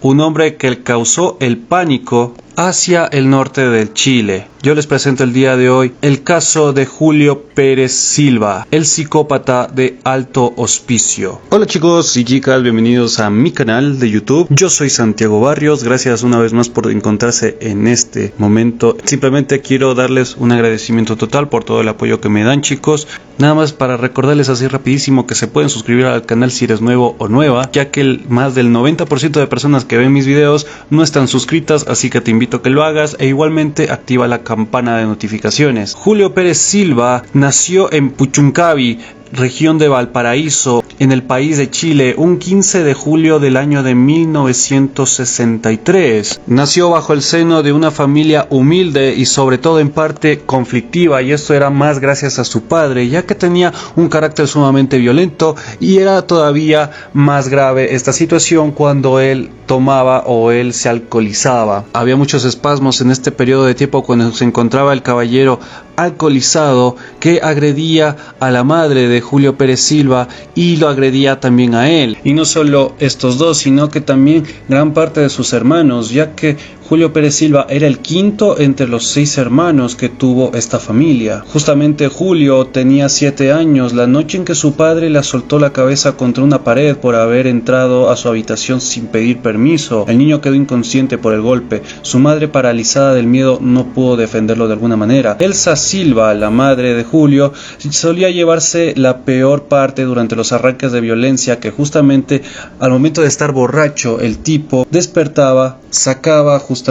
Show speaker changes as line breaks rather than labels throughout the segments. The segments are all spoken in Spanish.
un hombre que causó el pánico hacia el norte del Chile. Yo les presento el día de hoy el caso de Julio Pérez Silva, el psicópata de Alto Hospicio. Hola chicos y chicas, bienvenidos a mi canal de YouTube. Yo soy Santiago Barrios, gracias una vez más por encontrarse en este momento. Simplemente quiero darles un agradecimiento total por todo el apoyo que me dan, chicos. Nada más para recordarles así rapidísimo que se pueden suscribir al canal si eres nuevo o nueva, ya que más del 90% de personas que ven mis videos no están suscritas, así que te invito a que lo hagas e igualmente activa la campana de notificaciones. Julio Pérez Silva nació en Puchuncaví, región de Valparaíso, en el país de Chile, un 15 de julio del año de 1963. Nació bajo el seno de una familia humilde y sobre todo en parte conflictiva, y esto era más gracias a su padre, ya que tenía un carácter sumamente violento, y era todavía más grave esta situación cuando él tomaba o él se alcoholizaba. Había muchos espasmos en este periodo de tiempo cuando se encontraba el caballero alcoholizado que agredía a la madre de Julio Pérez Silva y lo agredía también a él. Y no solo estos dos, sino que también gran parte de sus hermanos, ya que Julio Pérez Silva era el quinto entre los 6 hermanos que tuvo esta familia. Justamente Julio tenía 7 años la noche en que su padre le soltó la cabeza contra una pared por haber entrado a su habitación sin pedir permiso. El niño quedó inconsciente por el golpe. Su madre, paralizada del miedo, no pudo defenderlo de alguna manera. Elsa Silva, la madre de Julio, solía llevarse la peor parte durante los arranques de violencia, que justamente al momento de estar borracho el tipo despertaba, sacaba justamente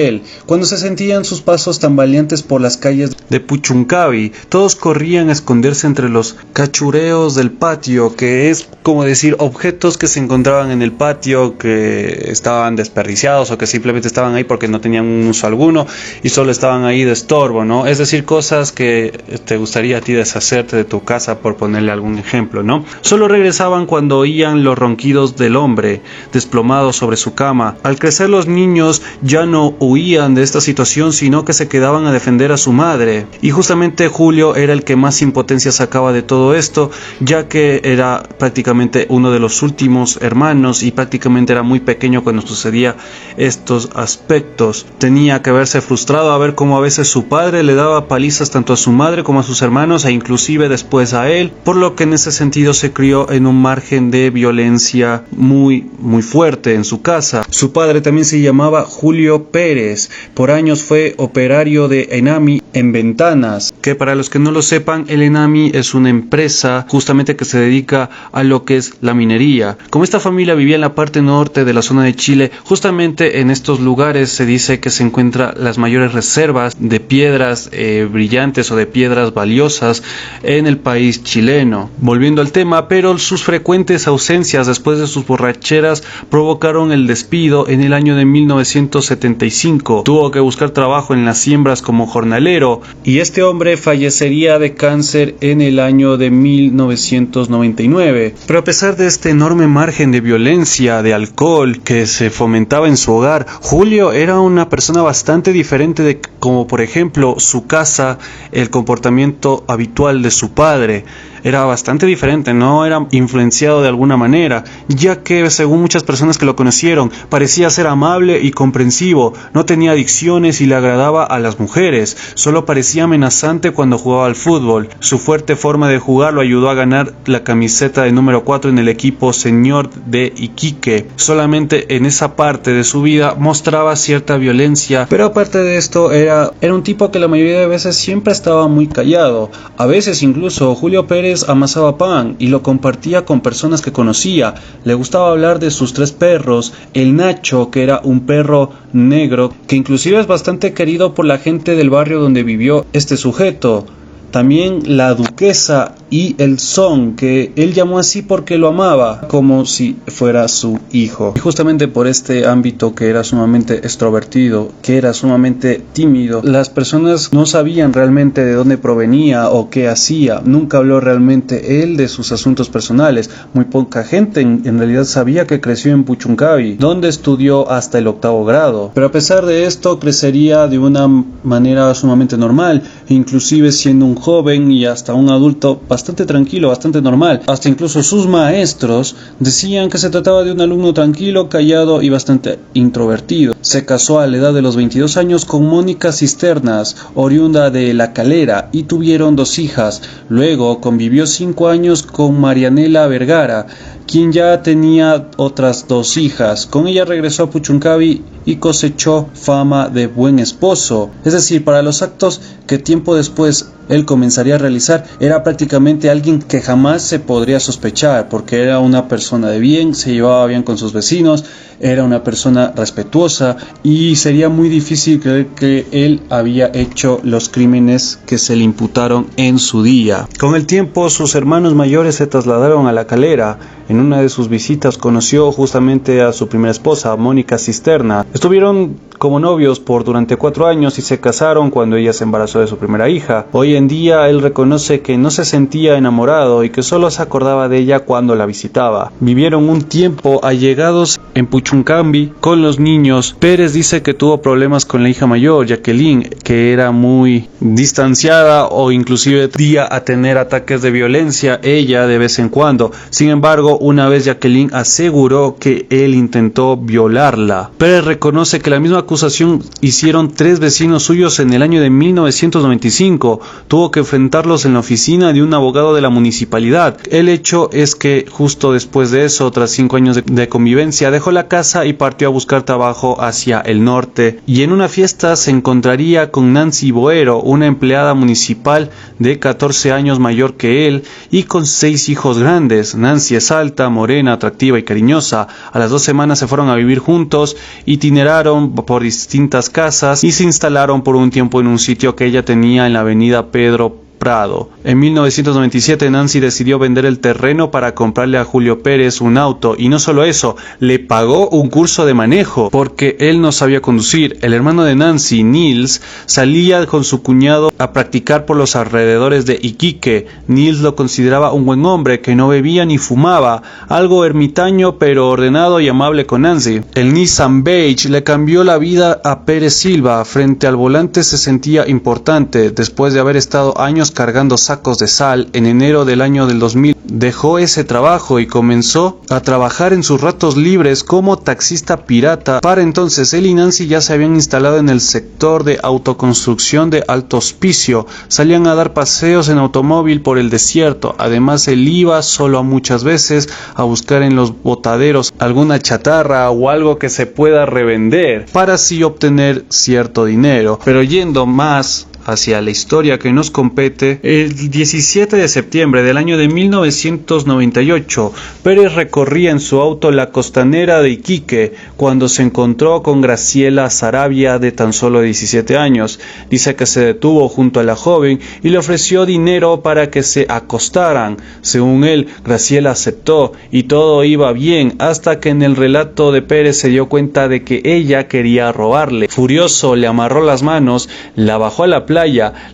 él. Cuando se sentían sus pasos tambaleantes por las calles de Puchuncaví, todos corrían a esconderse entre los cachureos del patio, que es como decir objetos que se encontraban en el patio que estaban desperdiciados o que simplemente estaban ahí porque no tenían un uso alguno y solo estaban ahí de estorbo, ¿no? Es decir, cosas que te gustaría a ti deshacerte de tu casa, por ponerle algún ejemplo, ¿no? Solo regresaban cuando oían los ronquidos del hombre desplomado sobre su cama. Al crecer, los niños ya no huían de esta situación, sino que se quedaban a defender a su madre. Y justamente Julio era el que más impotencia sacaba de todo esto, ya que era prácticamente uno de los últimos hermanos y prácticamente era muy pequeño cuando sucedía estos aspectos. Tenía que verse frustrado a ver cómo a veces su padre le daba palizas tanto a su madre como a sus hermanos e inclusive después a él, por lo que en ese sentido se crió en un margen de violencia muy fuerte en su casa. Su padre también se llamaba Julio Pérez. Por años fue operario de ENAMI en Ventanas, que para los que no lo sepan, el ENAMI es una empresa justamente que se dedica a lo que es la minería. Como esta familia vivía en la parte norte de la zona de Chile, justamente en estos lugares se dice que se encuentran las mayores reservas de piedras brillantes o de piedras valiosas en el país chileno. Volviendo al tema, pero sus frecuentes ausencias después de sus borracheras provocaron el despido en el año de 1975. Tuvo que buscar trabajo en las siembras como jornalero y este hombre fallecería de cáncer en el año de 1999. Pero a pesar de este enorme margen de violencia, de alcohol que se fomentaba en su hogar, Julio era una persona bastante diferente de como por ejemplo su casa, el comportamiento habitual de su padre. Era bastante diferente, no era influenciado de alguna manera, ya que según muchas personas que lo conocieron, parecía ser amable y comprensivo, no tenía adicciones y le agradaba a las mujeres, solo parecía amenazante cuando jugaba al fútbol. Su fuerte forma de jugar lo ayudó a ganar la camiseta de número 4 en el equipo senior de Iquique. Solamente en esa parte de su vida mostraba cierta violencia, pero aparte de esto era un tipo que la mayoría de veces siempre estaba muy callado. A veces incluso Julio Pérez amasaba pan y lo compartía con personas que conocía. Le gustaba hablar de sus 3 perros, el Nacho, que era un perro negro, que inclusive es bastante querido por la gente del barrio donde vivió este sujeto. También la Duquesa y el Son, que él llamó así porque lo amaba como si fuera su hijo. Y justamente por este ámbito que era sumamente extrovertido, que era sumamente tímido, las personas no sabían realmente de dónde provenía o qué hacía. Nunca habló realmente él de sus asuntos personales. Muy poca gente en realidad sabía que creció en Puchuncaví, donde estudió hasta el 8º grado. Pero a pesar de esto, crecería de una manera sumamente normal, inclusive siendo un joven y hasta un adulto bastante tranquilo, bastante normal. Hasta incluso sus maestros decían que se trataba de un alumno tranquilo, callado y bastante introvertido. Se casó a la edad de los 22 años con Mónica Cisternas, oriunda de La Calera, y tuvieron 2 hijas. Luego convivió 5 años con Marianela Vergara, quien ya tenía otras 2 hijas. Con ella regresó a Puchuncaví y cosechó fama de buen esposo. Es decir, para los actos que tiempo después él comenzaría a realizar, era prácticamente alguien que jamás se podría sospechar, porque era una persona de bien, se llevaba bien con sus vecinos, era una persona respetuosa y sería muy difícil creer que él había hecho los crímenes que se le imputaron en su día. Con el tiempo, sus hermanos mayores se trasladaron a La Calera. En una de sus visitas conoció justamente a su primera esposa, Mónica Cisterna. Estuvieron como novios durante 4 años y se casaron cuando ella se embarazó de su primera hija. Hoy en día él reconoce que no se sentía enamorado y que solo se acordaba de ella cuando la visitaba. Vivieron un tiempo allegados en Puchuncaví con los niños. Pérez dice que tuvo problemas con la hija mayor, Jacqueline, que era muy distanciada o inclusive tendía a tener ataques de violencia ella de vez en cuando. Sin embargo, una vez Jacqueline aseguró que él intentó violarla. Pérez reconoce que la misma acusación hicieron 3 vecinos suyos en el año de 1995. Tuvo que enfrentarlos en la oficina de un abogado de la municipalidad. El hecho es que justo después de eso, tras 5 años de convivencia, dejó la casa y partió a buscar trabajo hacia el norte. Y en una fiesta se encontraría con Nancy Boero, una empleada municipal de 14 años mayor que él y con 6 hijos grandes. Nancy es alta, morena, atractiva y cariñosa. A las 2 semanas se fueron a vivir juntos, itineraron por distintas casas y se instalaron por un tiempo en un sitio que ella tenía en la avenida Pedro Prado. En 1997 Nancy decidió vender el terreno para comprarle a Julio Pérez un auto, y no solo eso, le pagó un curso de manejo porque él no sabía conducir. El hermano de Nancy, Nils, salía con su cuñado a practicar por los alrededores de Iquique. Nils lo consideraba un buen hombre que no bebía ni fumaba, algo ermitaño pero ordenado y amable con Nancy. El Nissan Beige le cambió la vida a Pérez Silva. Frente al volante se sentía importante. Después de haber estado años cargando sacos de sal, en enero del año del 2000 dejó ese trabajo y comenzó a trabajar en sus ratos libres como taxista pirata. Para entonces él y Nancy ya se habían instalado en el sector de autoconstrucción de Alto Hospicio. Salían a dar paseos en automóvil por el desierto. Además él iba solo muchas veces a buscar en los botaderos alguna chatarra o algo que se pueda revender para así obtener cierto dinero. Pero yendo más hacia la historia que nos compete, el 17 de septiembre del año de 1998, Pérez recorría en su auto la costanera de Iquique cuando se encontró con Graciela Saravia, de tan solo 17 años. Dice que se detuvo junto a la joven y le ofreció dinero para que se acostaran. Según él, Graciela aceptó y todo iba bien, hasta que en el relato de Pérez se dio cuenta de que ella quería robarle. Furioso, le amarró las manos, la bajó a la playa,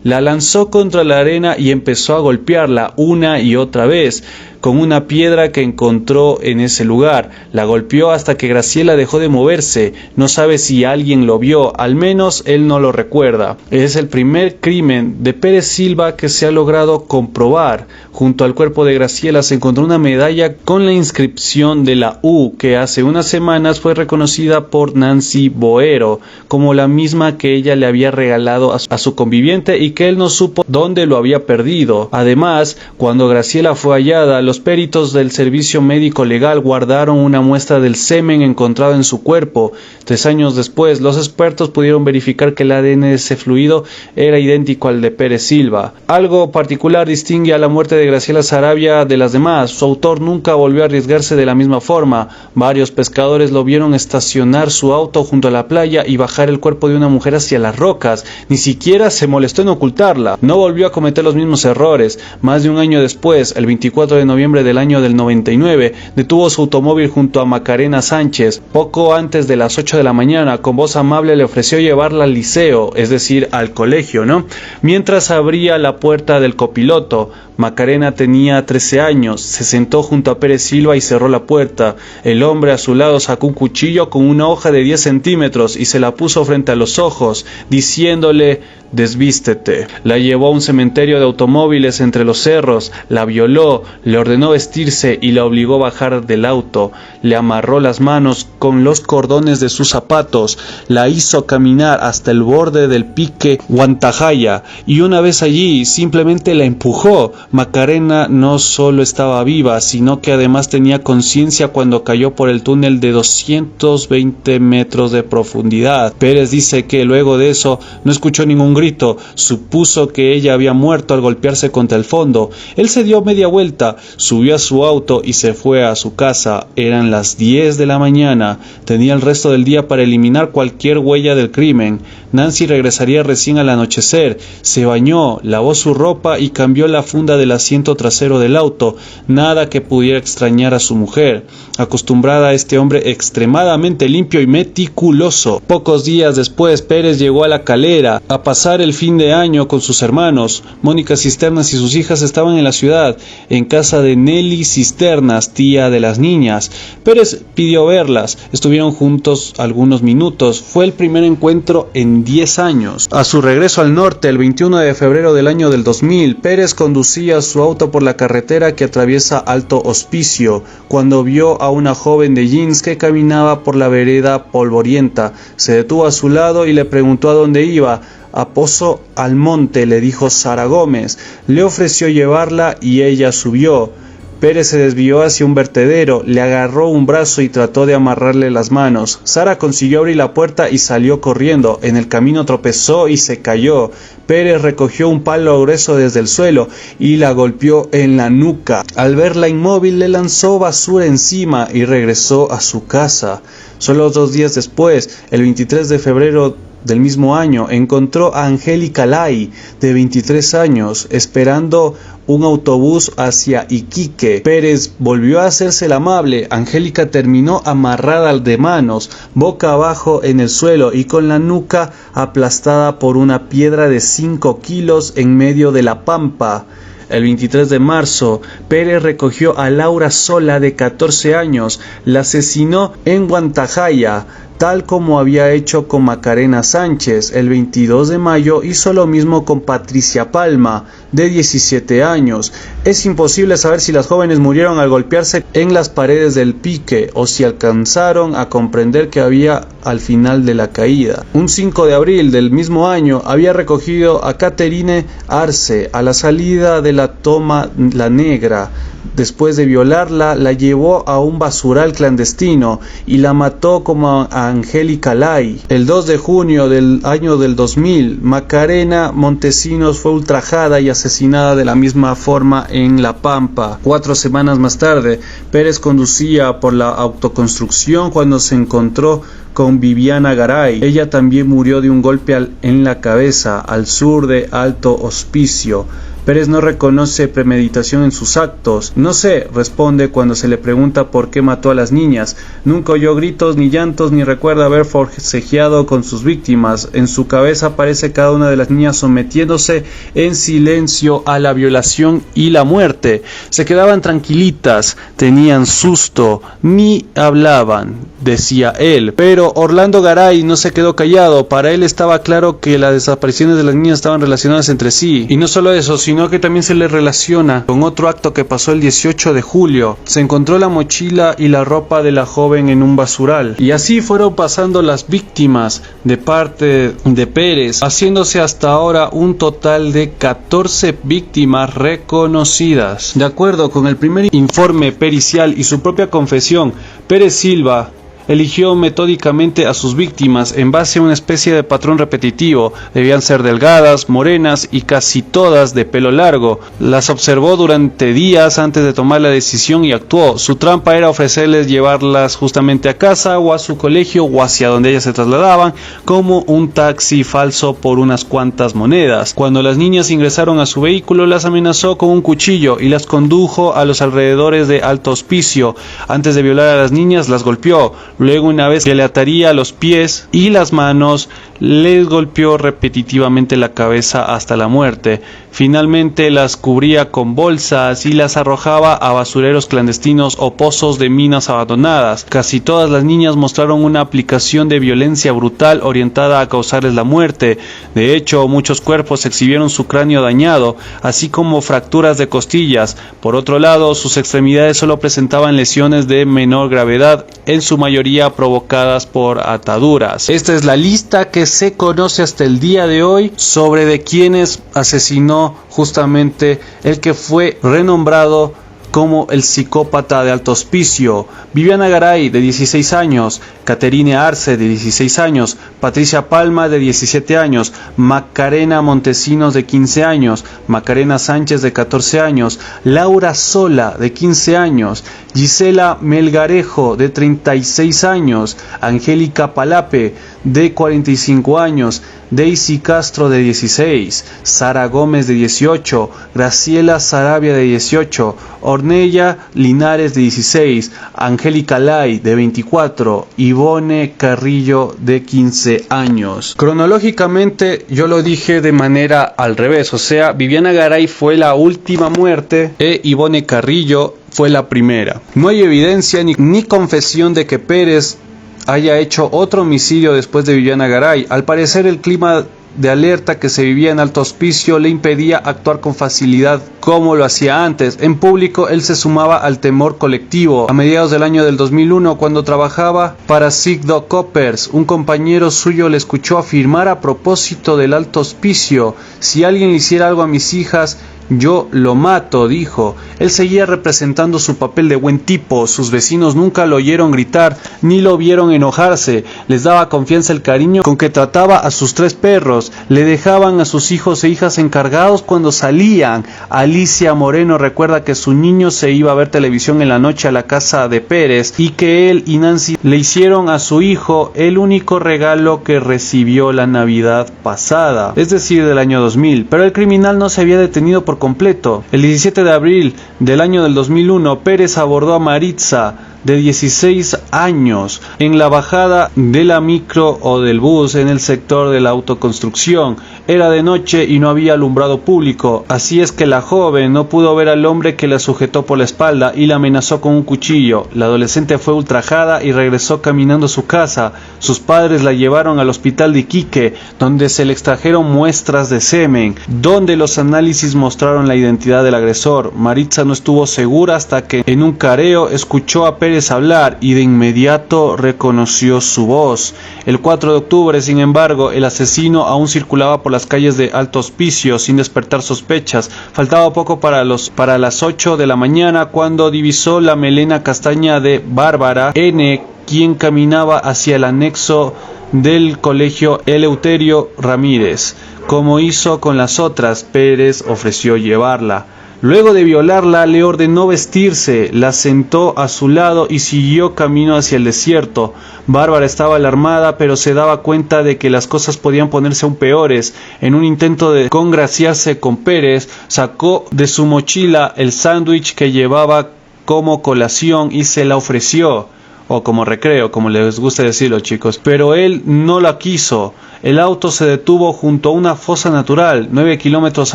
la lanzó contra la arena y empezó a golpearla una y otra vez con una piedra que encontró en ese lugar. La golpeó hasta que Graciela dejó de moverse. No sabe si alguien lo vio, al menos él no lo recuerda. Es el primer crimen de Pérez Silva que se ha logrado comprobar. Junto al cuerpo de Graciela se encontró una medalla con la inscripción de la U, que hace unas semanas fue reconocida por Nancy Boero como la misma que ella le había regalado a su conviviente y que él no supo dónde lo había perdido. Además, cuando Graciela fue hallada, los peritos del Servicio Médico Legal guardaron una muestra del semen encontrado en su cuerpo. 3 años después, los expertos pudieron verificar que el ADN de ese fluido era idéntico al de Pérez Silva. Algo particular distingue a la muerte de Graciela Saravia de las demás. Su autor nunca volvió a arriesgarse de la misma forma. Varios pescadores lo vieron estacionar su auto junto a la playa y bajar el cuerpo de una mujer hacia las rocas. Ni siquiera se molestó en ocultarla. No volvió a cometer los mismos errores. Más de un año después, el 24 de noviembre del año del 99, detuvo su automóvil junto a Macarena Sánchez. Poco antes de las 8 de la mañana, con voz amable le ofreció llevarla al liceo, es decir, al colegio, ¿no? Mientras abría la puerta del copiloto. Macarena tenía 13 años, se sentó junto a Pérez Silva y cerró la puerta. El hombre a su lado sacó un cuchillo con una hoja de 10 centímetros y se la puso frente a los ojos, diciéndole: «Desvístete». La llevó a un cementerio de automóviles entre los cerros, la violó, le ordenó vestirse y la obligó a bajar del auto. Le amarró las manos con los cordones de sus zapatos, la hizo caminar hasta el borde del pique Huantajaya y una vez allí simplemente la empujó. Macarena no solo estaba viva, sino que además tenía conciencia cuando cayó por el túnel de 220 metros de profundidad. Pérez dice que luego de eso no escuchó ningún grito, supuso que ella había muerto al golpearse contra el fondo. Él se dio media vuelta, subió a su auto y se fue a su casa. Eran las 10 de la mañana, tenía el resto del día para eliminar cualquier huella del crimen. Nancy regresaría recién al anochecer, se bañó, lavó su ropa y cambió la funda del asiento trasero del auto, nada que pudiera extrañar a su mujer, acostumbrada a este hombre extremadamente limpio y meticuloso. Pocos días después, Pérez llegó a La Calera a pasar el fin de año con sus hermanos. Mónica Cisternas y sus hijas estaban en la ciudad, en casa de Nelly Cisternas, tía de las niñas. Pérez pidió verlas, estuvieron juntos algunos minutos, fue el primer encuentro en 10 años. A su regreso al norte, el 21 de febrero del año del 2000, Pérez conducía su auto por la carretera que atraviesa Alto Hospicio, cuando vio a una joven de jeans que caminaba por la vereda polvorienta. Se detuvo a su lado y le preguntó a dónde iba. «A Pozo Almonte», le dijo Sara Gómez. Le ofreció llevarla y ella subió. Pérez se desvió hacia un vertedero, le agarró un brazo y trató de amarrarle las manos. Sara consiguió abrir la puerta y salió corriendo. En el camino tropezó y se cayó. Pérez recogió un palo grueso desde el suelo y la golpeó en la nuca. Al verla inmóvil, le lanzó basura encima y regresó a su casa. Solo 2 días después, el 23 de febrero del mismo año, encontró a Angélica Lai, de 23 años, esperando un autobús hacia Iquique. Pérez volvió a hacerse el amable. Angélica terminó amarrada de manos, boca abajo en el suelo y con la nuca aplastada por una piedra de 5 kilos en medio de la pampa. El 23 de marzo, Pérez recogió a Laura Sola, de 14 años, la asesinó en Huantajaya, tal como había hecho con Macarena Sánchez. El 22 de mayo hizo lo mismo con Patricia Palma, de 17 años. Es imposible saber si las jóvenes murieron al golpearse en las paredes del pique o si alcanzaron a comprender que había al final de la caída. Un 5 de abril del mismo año había recogido a Caterine Arce a la salida de la toma La Negra. Después de violarla, la llevó a un basural clandestino y la mató como a Angélica Lai. El 2 de junio del año del 2000, Macarena Montesinos fue ultrajada y asesinada de la misma forma en La Pampa. 4 semanas más tarde, Pérez conducía por la autoconstrucción cuando se encontró con Viviana Garay. Ella también murió de un golpe en la cabeza, al sur de Alto Hospicio. Pérez no reconoce premeditación en sus actos. «No sé», responde cuando se le pregunta por qué mató a las niñas. Nunca oyó gritos ni llantos ni recuerda haber forcejeado con sus víctimas. En su cabeza aparece cada una de las niñas sometiéndose en silencio a la violación y la muerte. Se quedaban tranquilitas, tenían susto, ni hablaban, decía él. Pero Orlando Garay no se quedó callado. Para él estaba claro que las desapariciones de las niñas estaban relacionadas entre sí. Y no solo eso, sino que también se le relaciona con otro acto que pasó el 18 de julio. Se encontró la mochila y la ropa de la joven en un basural. Y así fueron pasando las víctimas de parte de Pérez, haciéndose hasta ahora un total de 14 víctimas reconocidas. De acuerdo con el primer informe pericial y su propia confesión, Pérez Silva eligió metódicamente a sus víctimas en base a una especie de patrón repetitivo. Debían ser delgadas, morenas y casi todas de pelo largo. Las observó durante días antes de tomar la decisión y actuó. Su trampa era ofrecerles llevarlas justamente a casa o a su colegio o hacia donde ellas se trasladaban, como un taxi falso por unas cuantas monedas. Cuando las niñas ingresaron a su vehículo, las amenazó con un cuchillo y las condujo a los alrededores de Alto Hospicio. Antes de violar a las niñas, las golpeó. Luego, una vez que le ataría los pies y las manos, les golpeó repetitivamente la cabeza hasta la muerte. Finalmente las cubría con bolsas y las arrojaba a basureros clandestinos o pozos de minas abandonadas. Casi todas las niñas mostraron una aplicación de violencia brutal orientada a causarles la muerte. De hecho, muchos cuerpos exhibieron su cráneo dañado, así como fracturas de costillas. Por otro lado, sus extremidades solo presentaban lesiones de menor gravedad, en su mayoría provocadas por ataduras. Esta es la lista que se conoce hasta el día de hoy sobre de quienes asesinó justamente el que fue renombrado como el psicópata de alto hospicio: Viviana Garay, de 16 años, Caterine Arce, de 16 años, Patricia Palma, de 17 años, Macarena Montesinos, de 15 años, Macarena Sánchez, de 14 años, Laura Sola, de 15 años, Gisela Melgarejo, de 36 años, Angélica Palape, de 45 años, Daisy Castro, de 16, Sara Gómez, de 18, Graciela Sarabia, de 18, Ornella Linares, de 16, Angélica Lai, de 24, Ivone Carrillo, de 15 años. Cronológicamente yo lo dije de manera al revés, o sea, Viviana Garay fue la última muerte e Ivone Carrillo fue la primera. No hay evidencia ni confesión de que Pérez haya hecho otro homicidio después de Viviana Garay. Al parecer, el clima de alerta que se vivía en Alto Hospicio le impedía actuar con facilidad como lo hacía antes. En público, él se sumaba al temor colectivo. A mediados del año del 2001, cuando trabajaba para Sigdo Coppers, un compañero suyo le escuchó afirmar a propósito del Alto Hospicio: si alguien le hiciera algo a mis hijas, yo lo mato, dijo. Él seguía representando su papel de buen tipo. Sus vecinos nunca lo oyeron gritar, ni lo vieron enojarse. Les daba confianza el cariño con que trataba a sus 3 perros. Le dejaban a sus hijos e hijas encargados cuando salían. Alicia Moreno recuerda que su niño se iba a ver televisión en la noche a la casa de Pérez y que él y Nancy le hicieron a su hijo el único regalo que recibió la Navidad pasada, es decir, del año 2000. Pero el criminal no se había detenido por completo. El 17 de abril del año del 2001, Pérez abordó a Maritza, de 16 años, en la bajada de la micro o del bus en el sector de la autoconstrucción. Era de noche y no había alumbrado público, así es que la joven no pudo ver al hombre que la sujetó por la espalda y la amenazó con un cuchillo. La adolescente fue ultrajada y regresó caminando a su casa. Sus padres la llevaron al hospital de Iquique, donde se le extrajeron muestras de semen, donde los análisis mostraron la identidad del agresor. Maritza no estuvo segura hasta que en un careo escuchó a Pérez hablar y de inmediato reconoció su voz. El 4 de octubre, sin embargo, el asesino aún circulaba por las calles de Alto Hospicio sin despertar sospechas. Faltaba poco para las 8 de la mañana cuando divisó la melena castaña de Bárbara N., quien caminaba hacia el anexo del colegio Eleuterio Ramírez. Como hizo con las otras, Pérez ofreció llevarla. Luego de violarla, le ordenó vestirse, la sentó a su lado y siguió camino hacia el desierto. Bárbara estaba alarmada, pero se daba cuenta de que las cosas podían ponerse aún peores. En un intento de congraciarse con Pérez, sacó de su mochila el sándwich que llevaba como colación y se la ofreció, o como recreo, como les gusta decirlo, chicos, pero él no la quiso. El auto se detuvo junto a una fosa natural, 9 kilómetros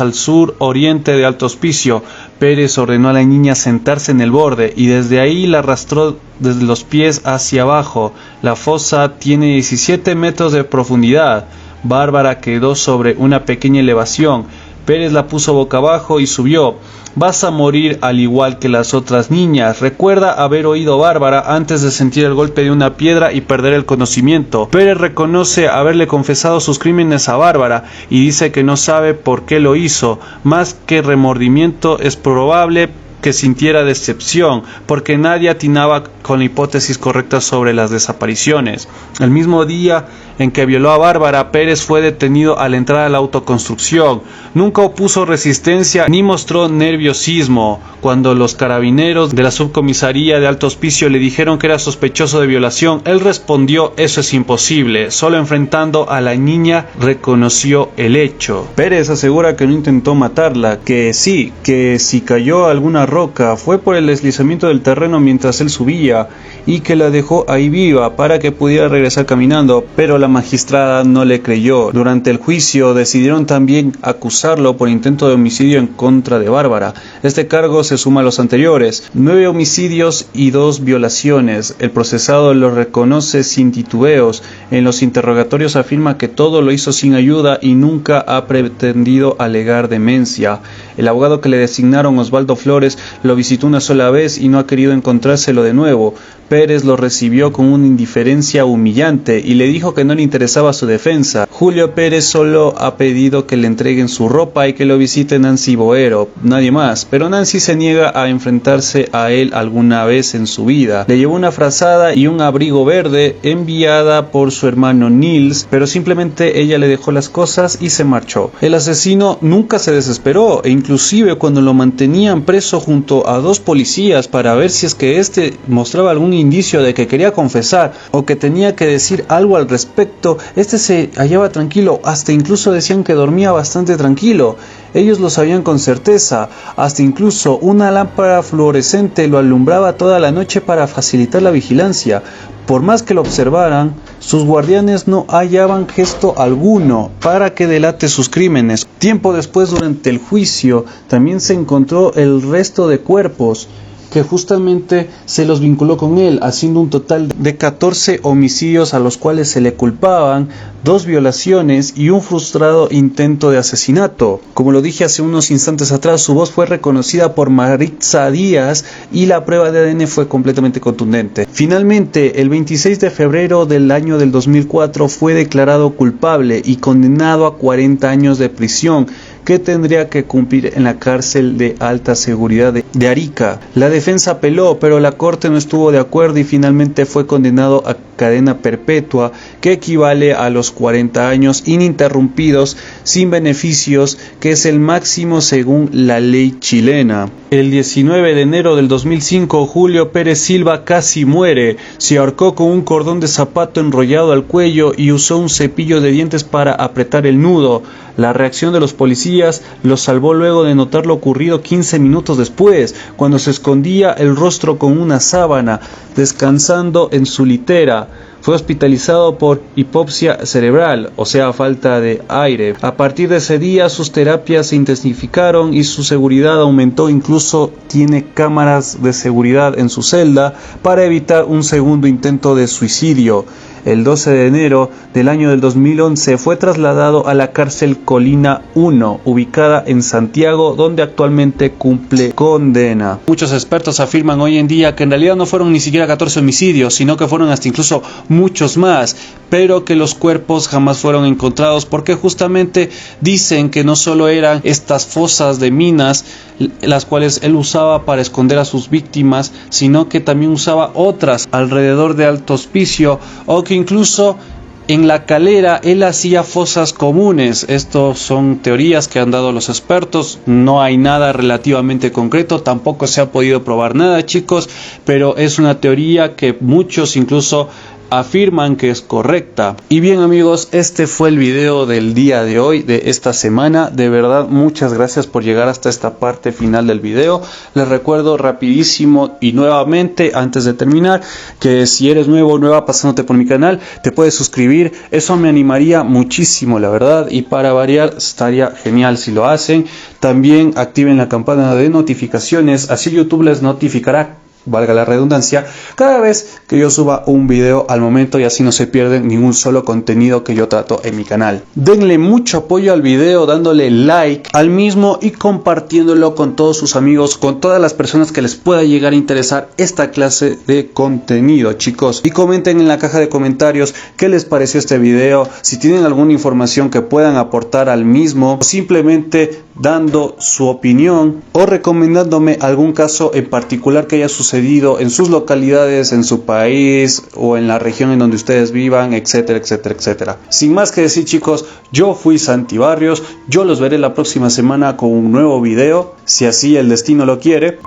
al sur-oriente de Alto Hospicio. Pérez ordenó a la niña sentarse en el borde y desde ahí la arrastró desde los pies hacia abajo. La fosa tiene 17 metros de profundidad. Bárbara quedó sobre una pequeña elevación. Pérez la puso boca abajo y subió. Vas a morir al igual que las otras niñas. Recuerda haber oído Bárbara antes de sentir el golpe de una piedra y perder el conocimiento. Pérez reconoce haberle confesado sus crímenes a Bárbara y dice que no sabe por qué lo hizo. Más que remordimiento, es probable que sintiera decepción, porque nadie atinaba con la hipótesis correcta sobre las desapariciones. El mismo día en que violó a Bárbara, Pérez fue detenido al entrar a la autoconstrucción. Nunca opuso resistencia ni mostró nerviosismo. Cuando los carabineros de la subcomisaría de Alto Hospicio le dijeron que era sospechoso de violación, él respondió: eso es imposible. Solo enfrentando a la niña reconoció el hecho. Pérez asegura que no intentó matarla, que sí, que si cayó a alguna roca fue por el deslizamiento del terreno mientras él subía, y que la dejó ahí viva para que pudiera regresar caminando, pero la magistrada no le creyó. Durante el juicio decidieron también acusarlo por intento de homicidio en contra de Bárbara. Este cargo se suma a los anteriores: 9 homicidios y 2 violaciones. El procesado lo reconoce sin titubeos. En los interrogatorios afirma que todo lo hizo sin ayuda y nunca ha pretendido alegar demencia. El abogado que le designaron, Osvaldo Flores, lo visitó una sola vez y no ha querido encontrárselo de nuevo. Pérez lo recibió con una indiferencia humillante y le dijo que no le interesaba su defensa. Julio Pérez solo ha pedido que le entreguen su ropa y que lo visite Nancy Boero, nadie más, pero Nancy se niega a enfrentarse a él alguna vez en su vida. Le llevó una frazada y un abrigo verde enviada por su hermano Nils, pero simplemente ella le dejó las cosas y se marchó. El asesino nunca se desesperó e inclusive cuando lo mantenían preso junto a 2 policías para ver si es que este mostraba algún indicio de que quería confesar o que tenía que decir algo al respecto, este se hallaba tranquilo, hasta incluso decían que dormía bastante tranquilo. Ellos lo sabían con certeza, hasta incluso una lámpara fluorescente lo alumbraba toda la noche para facilitar la vigilancia. Por más que lo observaran, sus guardianes no hallaban gesto alguno para que delate sus crímenes. Tiempo después, durante el juicio, también se encontró el resto de cuerpos que justamente se los vinculó con él, haciendo un total de 14 homicidios a los cuales se le culpaban, 2 violaciones y un frustrado intento de asesinato. Como lo dije hace unos instantes atrás, su voz fue reconocida por Maritza Díaz y la prueba de ADN fue completamente contundente. Finalmente, el 26 de febrero del año del 2004 fue declarado culpable y condenado a 40 años de prisión, que tendría que cumplir en la cárcel de alta seguridad de Arica. La defensa apeló, pero la corte no estuvo de acuerdo y finalmente fue condenado a cadena perpetua, que equivale a los 40 años ininterrumpidos sin beneficios, que es el máximo según la ley chilena. El 19 de enero del 2005, Julio Pérez Silva casi muere. Se ahorcó con un cordón de zapato enrollado al cuello y usó un cepillo de dientes para apretar el nudo. La reacción de los policías lo salvó luego de notar lo ocurrido 15 minutos después, cuando se escondía el rostro con una sábana, descansando en su litera. Fue hospitalizado por hipoxia cerebral, o sea, falta de aire. A partir de ese día sus terapias se intensificaron y su seguridad aumentó. Incluso tiene cámaras de seguridad en su celda para evitar un segundo intento de suicidio. El 12 de enero del año del 2011 fue trasladado a la cárcel Colina 1, ubicada en Santiago, donde actualmente cumple condena. Muchos expertos afirman hoy en día que en realidad no fueron ni siquiera 14 homicidios, sino que fueron hasta incluso muchos más, pero que los cuerpos jamás fueron encontrados porque justamente dicen que no solo eran estas fosas de minas las cuales él usaba para esconder a sus víctimas, sino que también usaba otras alrededor de Alto Hospicio, o que incluso en la Calera él hacía fosas comunes. Estos son teorías que han dado los expertos, no hay nada relativamente concreto, tampoco se ha podido probar nada, chicos, pero es una teoría que muchos incluso afirman que es correcta. Y bien, amigos, este fue el video del día de hoy, de esta semana. De verdad, muchas gracias por llegar hasta esta parte final del video. Les recuerdo rapidísimo y nuevamente, antes de terminar, que si eres nuevo o nueva pasándote por mi canal, te puedes suscribir. Eso me animaría muchísimo, la verdad, y para variar estaría genial si lo hacen. También activen la campana de notificaciones, así YouTube les notificará, valga la redundancia, cada vez que yo suba un video al momento, y así no se pierden ningún solo contenido que yo trato en mi canal. Denle mucho apoyo al video dándole like al mismo y compartiéndolo con todos sus amigos, con todas las personas que les pueda llegar a interesar esta clase de contenido, chicos. Y comenten en la caja de comentarios qué les pareció este video, si tienen alguna información que puedan aportar al mismo, o simplemente dando su opinión o recomendándome algún caso en particular que haya sucedido sucedido en sus localidades, en su país o en la región en donde ustedes vivan, etcétera, etcétera, etcétera. Sin más que decir, chicos, yo fui Santi Barrios. Yo los veré la próxima semana con un nuevo video, si así el destino lo quiere.